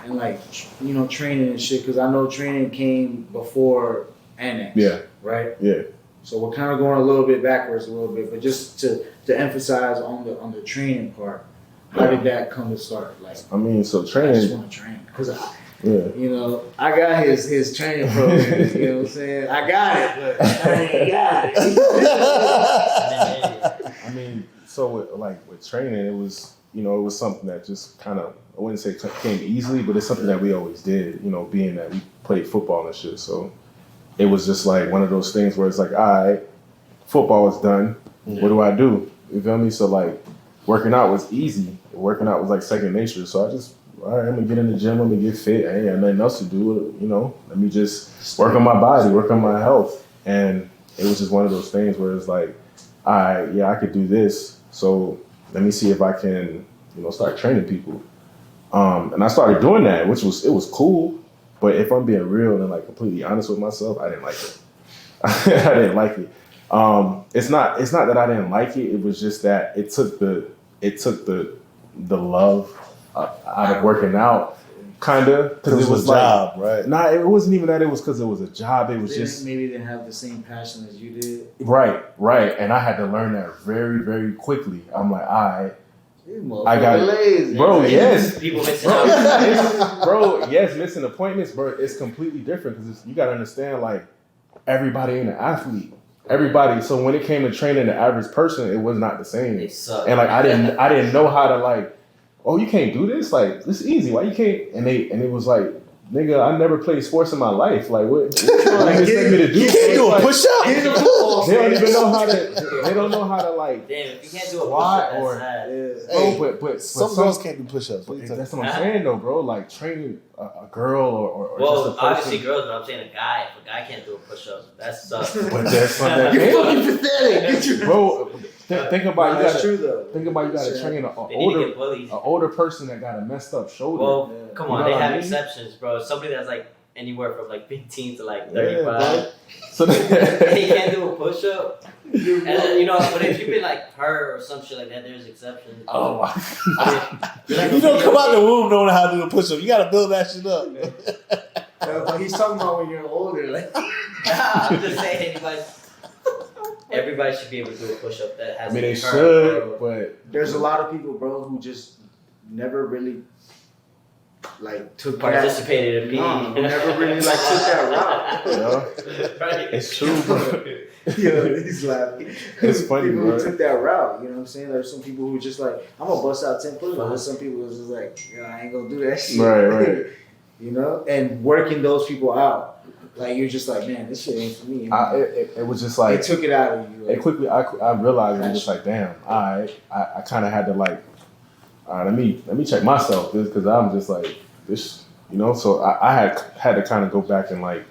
and like, you know, training and shit. Because I know training came before Annex. Yeah. Right. Yeah. So we're kind of going a little bit backwards, a little bit, but just to emphasize on the training part. How did that come to start? Like, I mean, so I just training. want to train because Yeah. you know, I got his training program. You know what I'm saying? I got it, but I ain't got it. I mean, so with training, it was something that just kind of, I wouldn't say came easily, but it's something that we always did, you know, being that we played football and shit. So it was just like one of those things where it's like, all right, football is done. What do? You feel me? So like working out was easy. Working out was like second nature. So I just, all right, I'm gonna get in the gym, I'm gonna get fit. I ain't got nothing else to do, you know. Let me just work on my body, work on my health. And it was just one of those things where it's like, all right, yeah, I could do this. So let me see if I can, you know, start training people. And I started doing that, it was cool. But if I'm being real and like completely honest with myself, I didn't like it. I didn't like it. It's not that I didn't like it. It was just that it took the love out of working out, kind of, because it was a job, right? Nah, it wasn't even that. It was because it was a job. It was just maybe they didn't have the same passion as you did. Right, and I had to learn that very, very quickly. I'm like, I got it, bro. Yes, people missing out. Bro. Yes, missing appointments, bro. It's completely different because you got to understand, like everybody ain't an athlete. everybody. So when it came to training the average person, it was not the same. They suck. And like I didn't know how to like, oh, you can't do this. Like this is easy. Why you can't? And it was like, nigga, I never played sports in my life. Like what? What do you expect me to do? You can't do a push up. They don't even know how to. They don't know how to like. Damn, if you can't do a squat push-up, or. that's sad. Hey, But some girls can't do push-ups. That's what I'm saying though, bro. Like training a girl or Well, just a person. obviously girls, but I'm saying a guy. If a guy can't do a push-up, that sucks. But there's something. You're fucking pathetic. Bro, think about you That's gotta true though. think about you gotta Sure. train They need to get bullied. an older person that got a messed up shoulder. Well, Yeah. come You on, know they what I have mean? exceptions, bro. Somebody that's like anywhere from like 15 to like Yeah, 35. bro. So He can't do a push-up. And then, you know, but if you've been like her or some shit like that, there's exceptions. oh my. You don't come out the womb knowing how to do a push-up. You got to build that shit up. But he's talking about when you're older, like. I'm just saying, everybody should be able to do a push-up that has. I mean, they her, should, bro. but There's a lot of people, bro, who just never really like took Participated in that. me. No, who never really like took that route. you know, Right. it's true, bro. Yeah, he's laughing. It's funny, people bro. who took that route. You know what I'm saying? There's some people who just like, I'm gonna bust out 10 push-ups. There's some people who's just like, I ain't gonna do that shit. Right. You know, and working those people out, like you're just like, man, this shit ain't for me. It was just They like took it out of you. it Like, quickly. I realized it was just like, damn. I kind of had to like, all right, let me check myself because I'm just like this, you know. So I had to kind of go back and like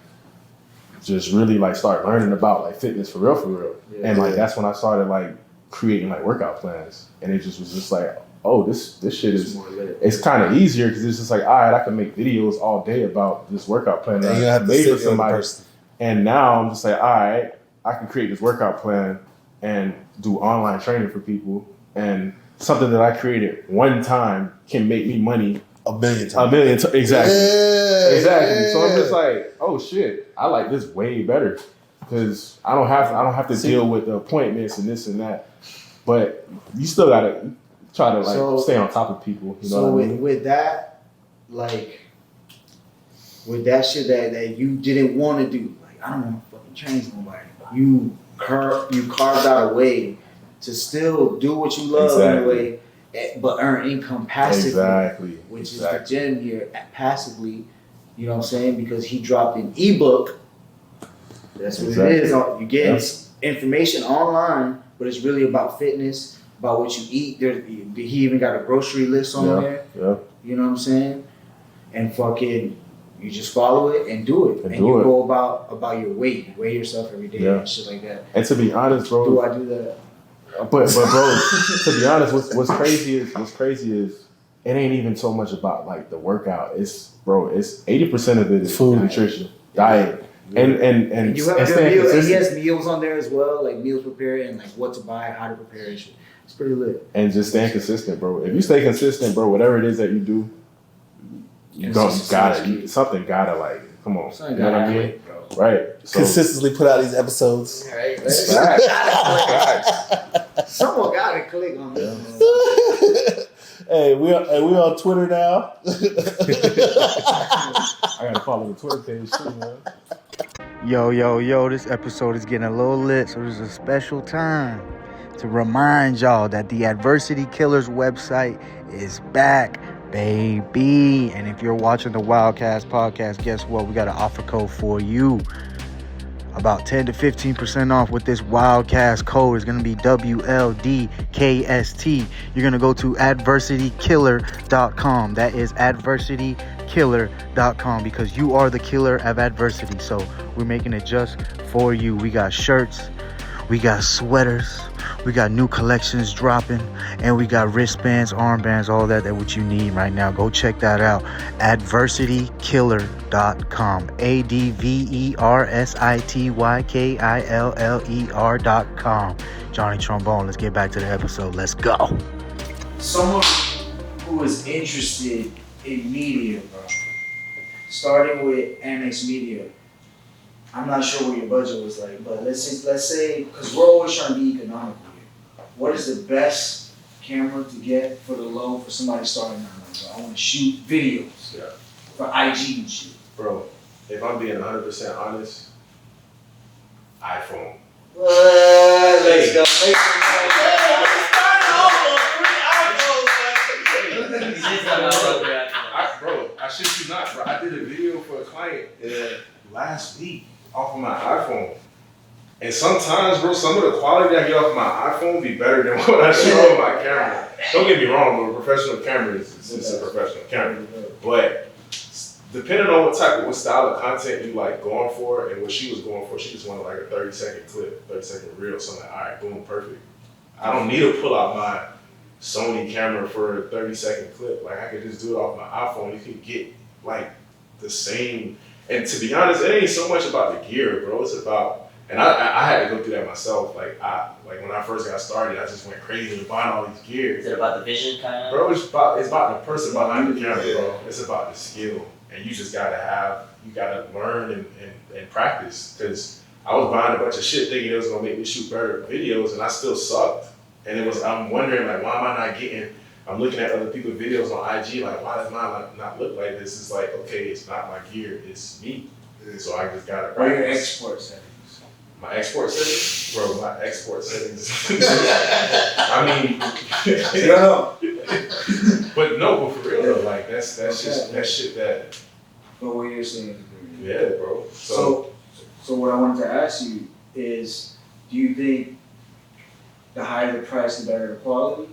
just really like start learning about like fitness for real. Yeah. And like that's when I started like creating like workout plans, and it just was just like, oh, this shit it's is. more lit. It's kind of easier because it's just like, all right, I can make videos all day about this workout plan And that you I have to made sit for with the somebody. person. And now I'm just like, all right, I can create this workout plan and do online training for people. And something that I created one time can make me money A million times. Exactly. Yeah, Exactly. So I'm yeah. just like, oh shit, I like this way better because I don't have to deal with the appointments and this and that. But you still gotta try to like stay on top of people. You know So what I mean? with that, like, with that shit that you didn't want to do, like, I don't want to fucking change nobody. You carved out a way to still do what you love in a way, but earn income passively. Exactly. Which is the gem here, passively. You know what I'm saying? Because he dropped an ebook. That's what it is. You get information online, but it's really about fitness, about what you eat. He even got a grocery list on there. Yeah. You know what I'm saying? And fucking, you just follow it and do it. And you do it. go about your weight. You weigh yourself every day and shit like that. And to be honest, bro. Do I do that? But bro, to be honest, what's crazy is it ain't even so much about like the workout. It's 80% of it is food, nutrition, diet, and You have and good staying meals, and he consistent. has meals on there as well, like meals prepared and like what to buy, how to prepare and shit. It's pretty lit. And just staying consistent, bro. If you stay consistent, bro, whatever it is that you do, something gotta like, come on. Something You know what I gotta mean? click, bro. Right. So, Consistently put out these episodes. Right. Someone gotta click on this. Hey, we on Twitter now. I gotta follow the Twitter page too, man. Yo, this episode is getting a little lit, so there's a special time to remind y'all that the Adversity Killers website is back, baby. And if you're watching the WildKast podcast, guess what? We got an offer code for you. About 10 to 15% off with this WildKast code. Is going to be WLDKST. You're going to go to adversitykiller.com. That is adversitykiller.com, because you are the killer of adversity. So we're making it just for you. We got shirts, we got sweaters, we got new collections dropping, and we got wristbands, armbands, all that what you need right now. Go check that out. adversitykiller.com. adversitykiller.com. Johnny Trumbone. Let's get back to the episode. Let's go. Someone who is interested in media, bro. Starting with Annex Media. I'm not sure what your budget was like, but let's say, because we're always trying to be economical here. What is the best camera to get for the low for somebody starting out? Like, bro, I want to shoot videos for IG and shit. Bro, if I'm being 100% honest, iPhone. Let's go. Make Bro, I shit you not, bro. I did a video for a client last week off of my iPhone. And sometimes, bro, some of the quality I get off my iPhone be better than what I show on my camera. Don't get me wrong, but a professional camera is a professional camera. But depending on what style of content you like going for and what she was going for, she just wanted like a 30-second clip, 30-second reel. So I'm like, all right, boom, perfect. I don't need to pull out my Sony camera for a 30-second clip. Like I could just do it off my iPhone. You can get like the same. And to be honest, it ain't so much about the gear, bro. It's about, and I had to go through that myself. Like when I first got started, I just went crazy with buying all these gear. Is it about the vision kind of? Bro, it's about the person behind the camera, bro. It's about the skill. And you just gotta learn and practice. Cause I was buying a bunch of shit thinking it was gonna make me shoot better videos and I still sucked. And I'm wondering like, why am I not getting, I'm looking at other people's videos on IG, like why does mine not look like this? It's like, okay, it's not my gear, it's me. So I just gotta practice. What are your export settings? My export settings? Bro, my export settings. I mean, but no, but for real though, like that's just that shit that. But what you're saying is Yeah, bro. So what I wanted to ask you is, do you think the higher the price, the better the quality?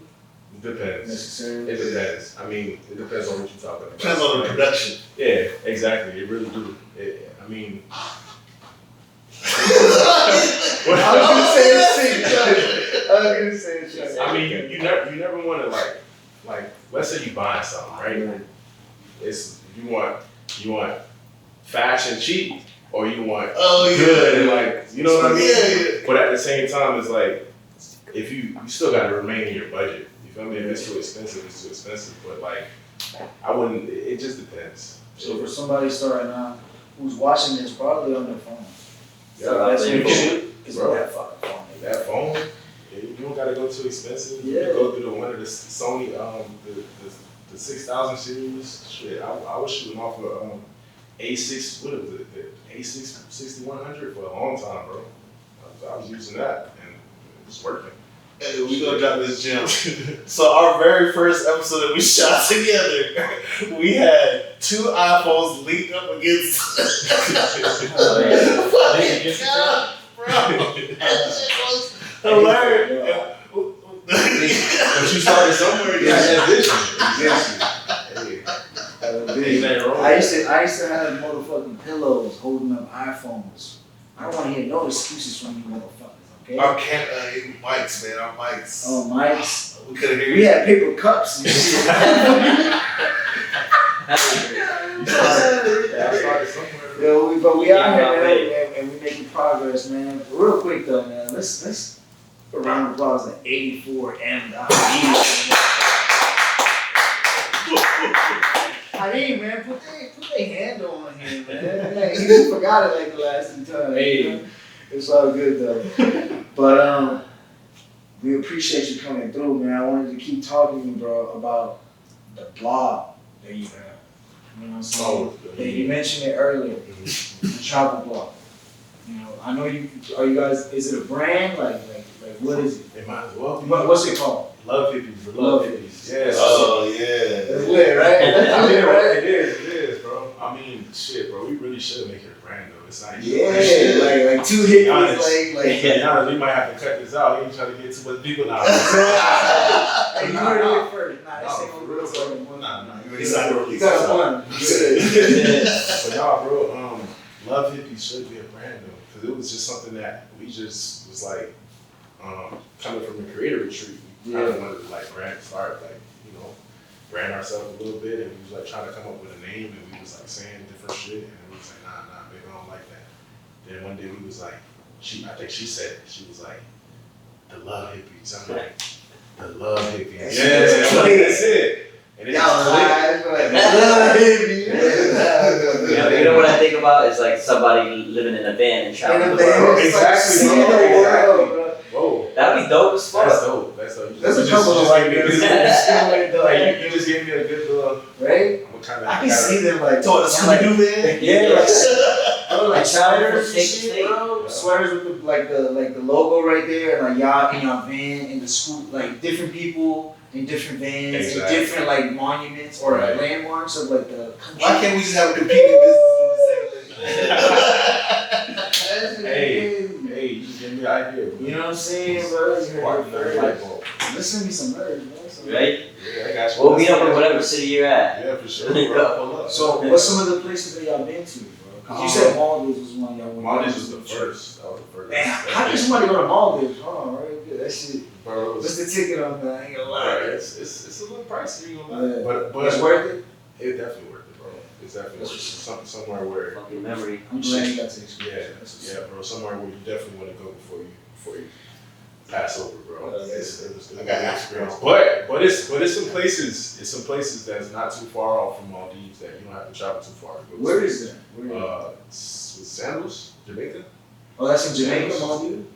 It depends. Necessarily? It depends. I mean, it depends on what you're talking about. Depends on the production. Yeah, exactly. It really do. I mean. I was gonna say it. I mean, you never want to like let's say you buying something, right? It's you want fast and cheap, or you want good and like you know what I mean. Yeah. But at the same time, it's like if you still got to remain in your budget. You feel me? If it's too expensive, it's too expensive. But like I wouldn't. It just depends. So for somebody starting out who's watching this, probably on their phone. Yeah, that's you what can, it's bro. that fucking phone. That phone, you don't gotta go too expensive. Yeah. You can go through one of the Sony, the 6000 series. Shit, I was shooting off of A6, what was it? The A6 6100 for a long time, bro. I was using that and it was working. Hey, we gonna drop this gem. So our very first episode that we shot together, we had 2 iPhones linked up against. God, bro, that shit was hilarious. But you started somewhere. You had that vision. I used to have motherfucking pillows holding up iPhones. I don't want to hear no excuses from you motherfuckers, okay? Our mics, man, our mics. Oh, mics. We couldn't hear you. We had paper cups and shit. I started somewhere. Yo, but we out here, man, and we making progress, man. Real quick though, man. Let's a round of applause at 84M. I mean, man, put their handle on him, man. Like, he forgot it like the last 2 times. Hey. You know? It's all good though. But we appreciate you coming through, man. I wanted to keep talking to you, bro, about the blog that you have. You know what I'm saying? Yeah, you mentioned it earlier, the travel blog. You know, I know you. Are you guys? Is it a brand? Like what is it? It might as well be. What's it called? Love hippies. Love hippies. Yeah. Oh yeah. That's lit, right? I mean, it is, bro. I mean, shit, bro. We really should make it a brand, though. It's not easy. Yeah, like 2 hippies, like. To be honest, we might have to cut this out. You ain't trying to get too much people now. Hey, you heard it first. Nah, this ain't no real one. Nah. You got one. But nah, bro. Love hippies should be a brand, though, because it was just something that we just was like coming from a creator retreat. We kind of wanted to like brand ourselves a little bit, and we was like trying to come up with a name, and we was like saying different shit, and we was like, nah, baby, I don't like that. Then one day we was like, I think she said it. She was like, the love hippies. I'm like, the love hippies. Yeah, that's it. And it's love hippies. You know what I think about is like somebody living in a van and traveling the world. Exactly, bro. Whoa. That'd be dope as fuck. That's dope. There's a couple of like this. You just gave me a good little. Right? What kind of? I can see them like. So what, the Scooby-Doo man? Yeah. Oh, like sweaters and Take shit, state. bro. Yeah. Sweaters with the logo right there, and like y'all in your van in the school, like different people in different vans and Exactly. different like monuments or Right. landmarks of like the country. Why can't we just have a competing business on the same thing? Hey, you give me an idea. You know what I'm saying, bro? You heard it first. Light bulb. Listen to me some nerds, bro. So- Right? Yeah, I got you. We'll meet up in whatever city you're at. Yeah, for sure. Bro. Pull up. So, what's some of the places that y'all been to, bro? 'Cause you said Maldives was one y'all went. Maldives was the first. That was the first. Man, how can somebody go to Maldives? Hold on, right? Good. That shit. Bro, it What's was, the ticket on that? I ain't gonna lie. it's a little pricey, you know, Yeah. but It's worth it. it's definitely worth it, bro. It's definitely worth it. Somewhere where Fucking memory. I'm glad you got to experience yeah, it. That's what's yeah, up. bro. Somewhere where you definitely want to go before you pass over, bro. It was I a got good it. experience. But it's some places that's not too far off from Maldives that you don't have to travel too far to go. Where is that? Where is it? Sandals, Jamaica. Oh, that's in Jamaica, Sandals. Maldives?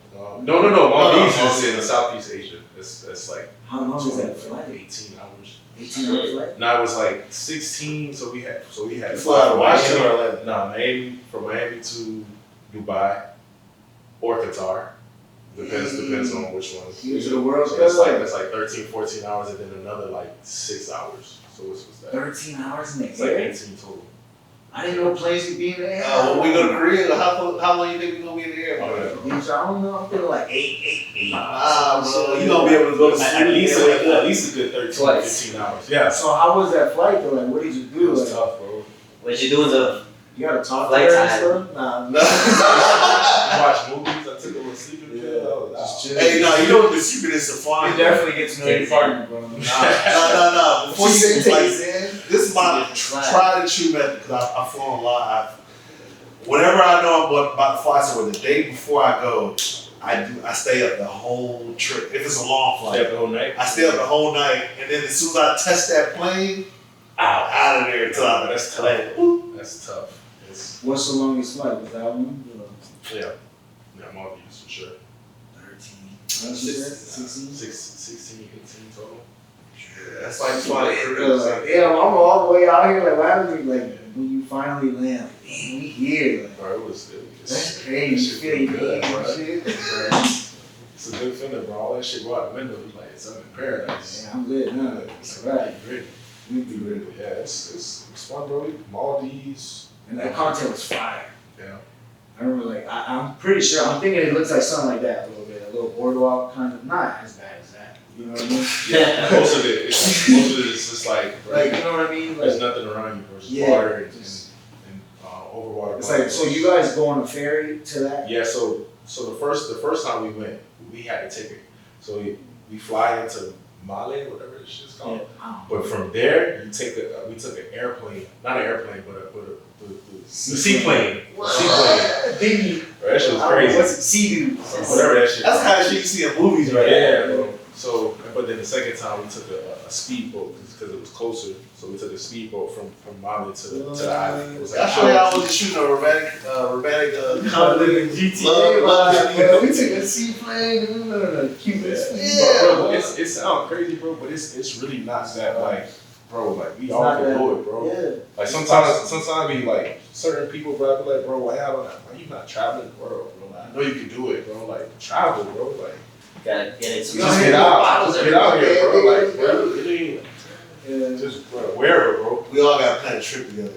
No. Maldives no, is in Southeast Asia. It's like How long is that flight? 18 hours. 18-hour flight? No, it was like 16. So we had You fly out of Washington or Atlanta? No, Miami, from Miami to Dubai or Qatar. Depends on which one. You to the World So Cup? it's like 13, 14 hours and then another like 6 hours. So what's that? 13 hours in the It's like air? 18 total. I didn't know planes could be in the air. When we go to Korea, how long you think we gonna be in the air? Oh, yeah. Bitch, I don't know. I'm feeling like 8. Nah, bro, you gonna be able to go to At sleep least in the air. at least a good 13, Twice. 15 hours. Yeah. So how was that flight though? Like, what did you It do? was Like, tough, bro. What you doing the you gotta talk to Flight her and time. stuff? Nah. No. Watch movies. I took a little sleeping pill. Just chill. Hey, no, you know what the secret is to flying? You definitely get to know your partner, bro. No. Before you She like, takes in. this is my tried and true method because I've flown a lot. Whenever I know I'm about to fly somewhere, the day before I go, I stay up the whole trip. If it's a long Stay flight, up the whole night. I stay up the whole night, and then as soon as I touch that plane, out of there until I'm That's tough. like, That's tough. It's, What's the longest flight? Was that one? yeah, Maldives for sure. 13. What you said? 16? 16, 18 total. that's like flying Korea. Yeah, I'm all the way out here. Like, why would you, like, when you finally land, like, damn, we here. Like, Bro, it was that's crazy. You feel you good, and bro. shit. It's a good feeling, bro. All that shit go out the window. You like, it's up in paradise. Yeah, I'm lit, huh? It's right. Great. We be ready. Yeah, it's fun, bro. Maldives. And that content was fire. Yeah. I remember, like, I'm pretty sure, I'm thinking it looks like something like that a little bit. A little boardwalk kind of, not as bad as that. You know what I mean? Yeah. Most of it is just like, bro, Like, you know what I mean? there's Like, nothing around you, bro. Just yeah, water and overwater. it's like, so you guys go on a ferry to that? Yeah, so the first time we went, we had a ticket. So we fly into Male, whatever this shit's called. But from there, we took an airplane, not an airplane, but the seaplane. Seaplane. Biggie. Bro, that shit was crazy. What's it? Sea-Doo. Whatever that shit. That's the kind of shit you see in movies, right? Yeah, bro. So, but then the second time we took a speedboat because it was closer. So we took a speedboat from Mali to the island. It was like I show y'all I was just shooting a romantic comedy. GTA, man. We took a seaplane and we went on a Cuban speedboat. Bro, it sounds crazy, bro, but it's really not that like, bro, like we all not can that- do it, bro. Yeah. Like sometimes be like certain people, bro, I be like, bro, why you not traveling the world, bro? Like, I know you can do it, bro. Like travel, bro. Like gotta get it. You just know, get out, bottles get out everywhere. here, bro. Like, bro, it ain't Yeah. just bro, wherever, bro. We all got to plan a trip together.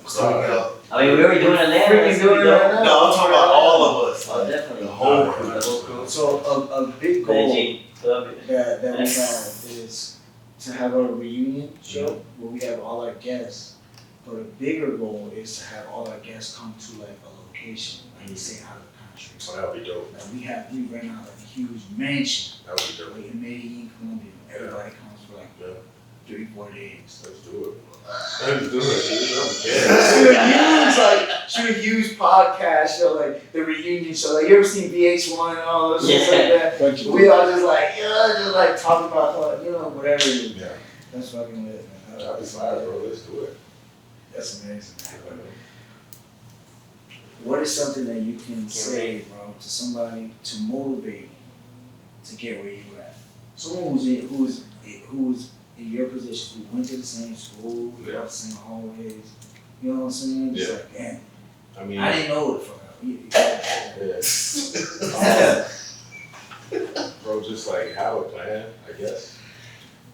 So we go. I mean, we already doing Atlanta. Freaking Let's doing do it it. right now. No, I'm talking about all of us. Oh, Like, definitely. the whole Nah, crew. that's cool. So a big goal Benji, love it. that we have is to have a reunion show where we have all our guests. But a bigger goal is to have all our guests come to like a location, like say out of the country. So that would be dope. Like we rent out like a huge mansion That would be dope. like in Medellin, Colombia. Everybody comes for like Yeah. 3-4 days. Let's do it. Let's do it. Shoot a huge podcast show, like the reunion show. Like you ever seen VH1 and all those shit like that? We all just like talking about whatever it is. Yeah. That's fucking lit, man. That'd be fire, bro. Let's do it. That's amazing. What is something that you can say, bro, to somebody to motivate to get where you at? Someone who's in your position, who went to the same school, who got the same hallways. You know what I'm saying? It's like, damn, I mean, I didn't know it from bro, just like have a plan, I guess.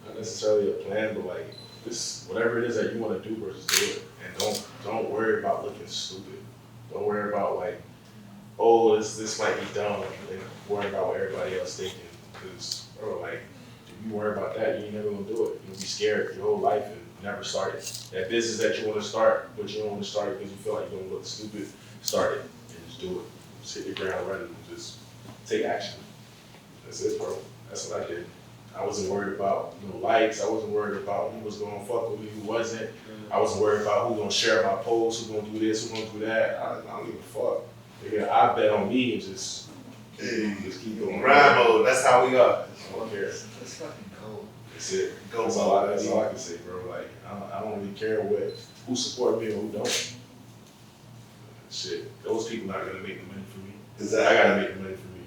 Not necessarily a plan, but like just whatever it is that you want to do, bro, just do it. And don't worry about looking stupid. Don't worry about like, oh, this might be dumb, and worry about what everybody else thinking. Because, bro, like, if you worry about that, you ain't never gonna do it. You'll be scared your whole life and never start it. That business that you want to start, but you don't want to start it because you feel like you're gonna look stupid, start it and just do it. Just hit the ground running and just take action. That's it, bro. That's what I did. I wasn't worried about likes. I wasn't worried about who was gonna fuck with me, who wasn't. I wasn't worried about who gonna share my posts, who gonna do this, who gonna do that. I don't give a fuck. Nigga, I bet on me and just keep going. Grind mode, that's how we are. I don't care. That's fucking cold. That's it. That's all I can say, bro. Like, I don't really care who support me or who don't. Shit, those people not gonna make the money for me. Exactly. I gotta make the money for me.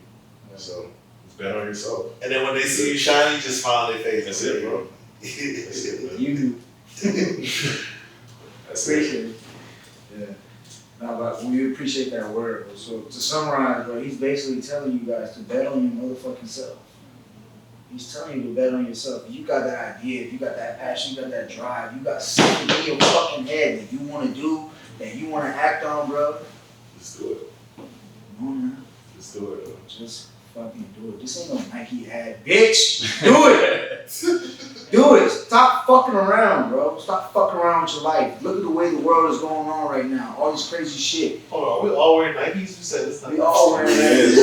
So, just bet on yourself. And then when they see you shine, you just smile on their face. That's it, bro. That's it, man. You do. That's Appreciate it. it. Yeah. Now, but we appreciate that word, bro. So to summarize, bro, he's basically telling you guys to bet on your motherfucking self. He's telling you to bet on yourself. If you got that idea, if you got that passion, you got that drive, you got something in your fucking head that you want to do, that you want to act on, bro. Just do it. Come on, man. Just do it, bro. Just fucking do it. This ain't no Nike ad, bitch. Do it. Do it. Stop fucking around, bro. Stop fucking around with your life. Look at the way the world is going on right now. All this crazy shit. Hold on, we all wearing Nikes? You said it's not. We all wearing Nikes.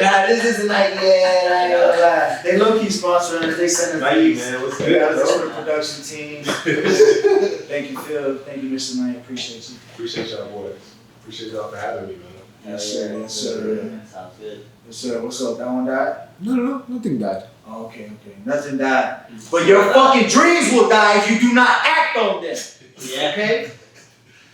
Nah, this isn't Nike ad. I ain't gonna lie. They low-key sponsoring us. They send us Nike, these. man. What's We got that, this bro? for the production team. Thank you, Phil. Thank you, Mr. Knight. Appreciate you. Appreciate y'all, boys. Appreciate y'all for having me, man. Yes, sir. Yes, sir. Sounds good. Yes, sir. What's up? That one died? No, nothing died. Oh, okay. Nothing died. But your fucking dreams will die if you do not act on them. Yeah. Okay?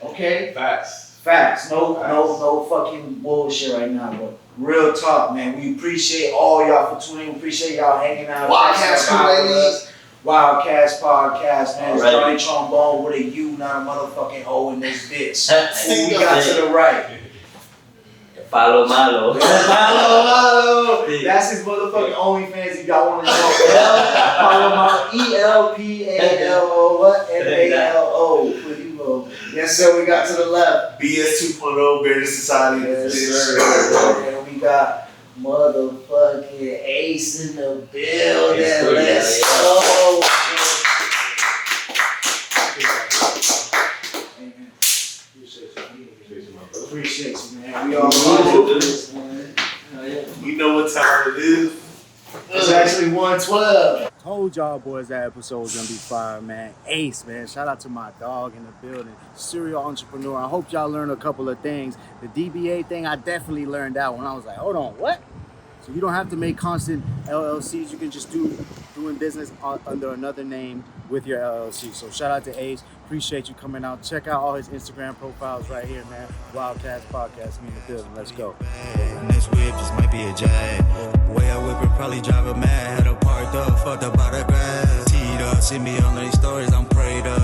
Okay? Facts. Facts. No fucking bullshit right now, but real talk, man. We appreciate all y'all for tuning in. We appreciate y'all hanging out. WildKast, Hanging out with baby. us. WildKast podcast, man. It's Right. Johnny Trumbone with a U, not a motherfucking O in this bitch. Who we That's got it. to the right? Follow Malo. Follow. That's his motherfucking OnlyFans if y'all want to know. Follow my ELPALO what? MALO. Yes, sir. We got to the left. BS 2.0, Bear Society. Yes, sir. And we got motherfucking Ace in the building. Yes, sir. Let's Yeah, go. Appreciate you, man. We all do this, man. Oh, yeah. You know what time it is. It's actually 112. Told y'all boys that episode was gonna be fire, man. Ace, man. Shout out to my dog in the building. Serial entrepreneur. I hope y'all learned a couple of things. The DBA thing, I definitely learned that one. I was like, hold on, what? So you don't have to make constant LLCs. You can just doing business under another name with your LLC. So shout out to Ace. Appreciate you coming out. Check out all his Instagram profiles right here, man. WildKast podcast, me in the building. Let's go. Next whip just might be a jag. Way I whip it, probably drive her mad. Had her parked up, fucked up by the grass. Teed up, see me on these stories, I'm prayed up.